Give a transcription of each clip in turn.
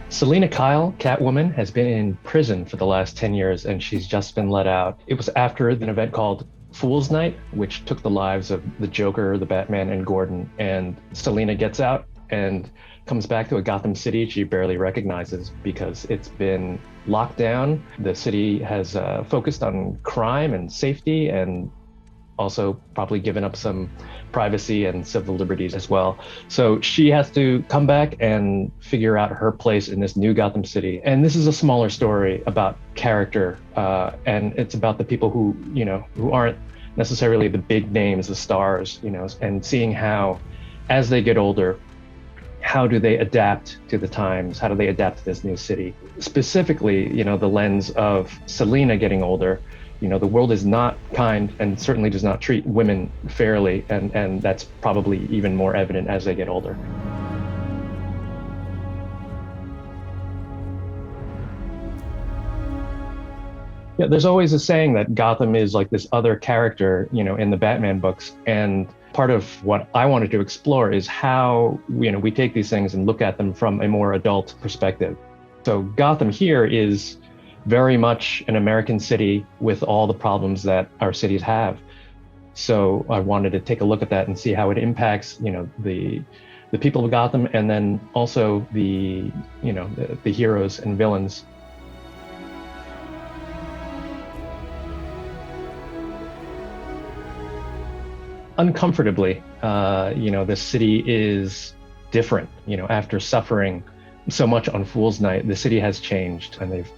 Selina Kyle, Catwoman, has been in prison for the last 10 years and she's just been let out. It was after an event called Fool's Night, which took the lives of the Joker, the Batman, and Gordon. And Selina gets out and comes back to a Gotham City she barely recognizes because it's been locked down. The city has focused on crime and safety and also probably given up some privacy and civil liberties as well. So she has to come back and figure out her place in this new Gotham City. And this is a smaller story about character, and it's about the people who aren't necessarily the big names, the stars, and seeing how, as they get older, how do they adapt to the times? How do they adapt to this new city? Specifically, the lens of Selina getting older. The world is not kind and certainly does not treat women fairly, and that's probably even more evident as they get older. Yeah, there's always a saying that Gotham is like this other character, in the Batman books. And part of what I wanted to explore is how, we take these things and look at them from a more adult perspective. So Gotham here is very much an American city with all the problems that our cities have. So I wanted to take a look at that and see how it impacts, the people of Gotham, and then also the heroes and villains. Uncomfortably, the city is different. After suffering so much on Fool's Night, the city has changed, and they've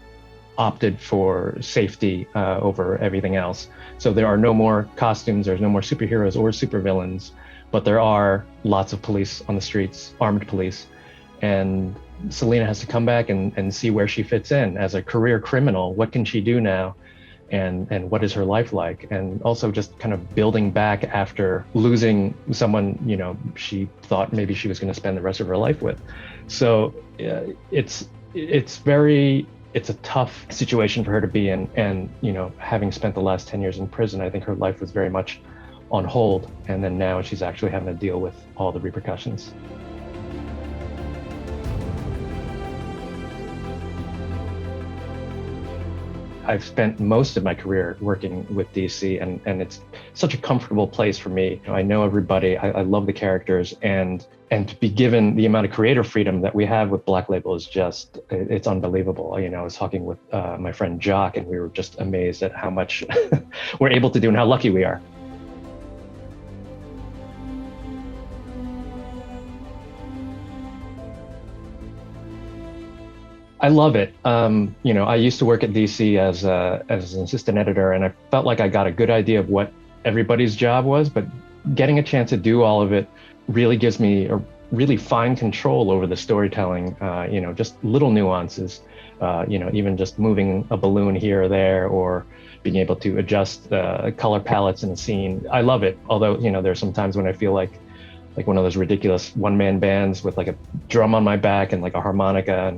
opted for safety over everything else. So there are no more costumes, there's no more superheroes or supervillains, but there are lots of police on the streets, armed police. And Selina has to come back and see where she fits in as a career criminal. What can she do now? And what is her life like? And also just kind of building back after losing someone, she thought maybe she was going to spend the rest of her life with. So it's a tough situation for her to be in. And, having spent the last 10 years in prison, I think her life was very much on hold. And then now she's actually having to deal with all the repercussions. I've spent most of my career working with DC, and it's such a comfortable place for me. I know everybody, I love the characters, and to be given the amount of creative freedom that we have with Black Label is it's unbelievable. I was talking with my friend Jock, and we were just amazed at how much we're able to do and how lucky we are. I love it. I used to work at DC as an assistant editor, and I felt like I got a good idea of what everybody's job was, but getting a chance to do all of it really gives me a really fine control over the storytelling, just little nuances, even just moving a balloon here or there, or being able to adjust color palettes in a scene. I love it. Although, there's some times when I feel like one of those ridiculous one-man bands with like a drum on my back and like a harmonica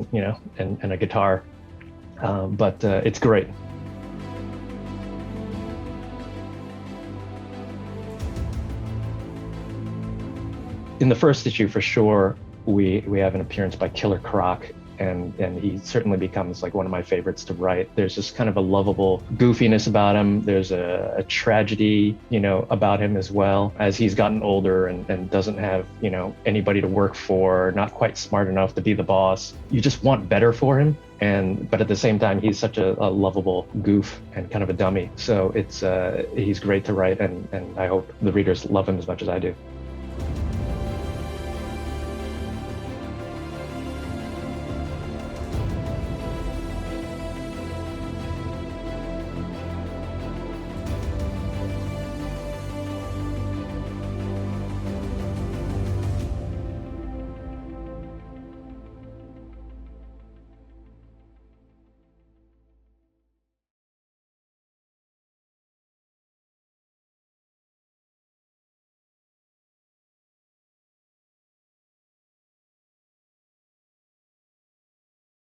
and a guitar. But it's great. In the first issue, for sure, we have an appearance by Killer Croc, and he certainly becomes like one of my favorites to write. There's just kind of a lovable goofiness about him. There's a tragedy, about him as well, as he's gotten older and doesn't have, anybody to work for, not quite smart enough to be the boss. You just want better for him. But at the same time, he's such a lovable goof and kind of a dummy. So he's great to write, and I hope the readers love him as much as I do.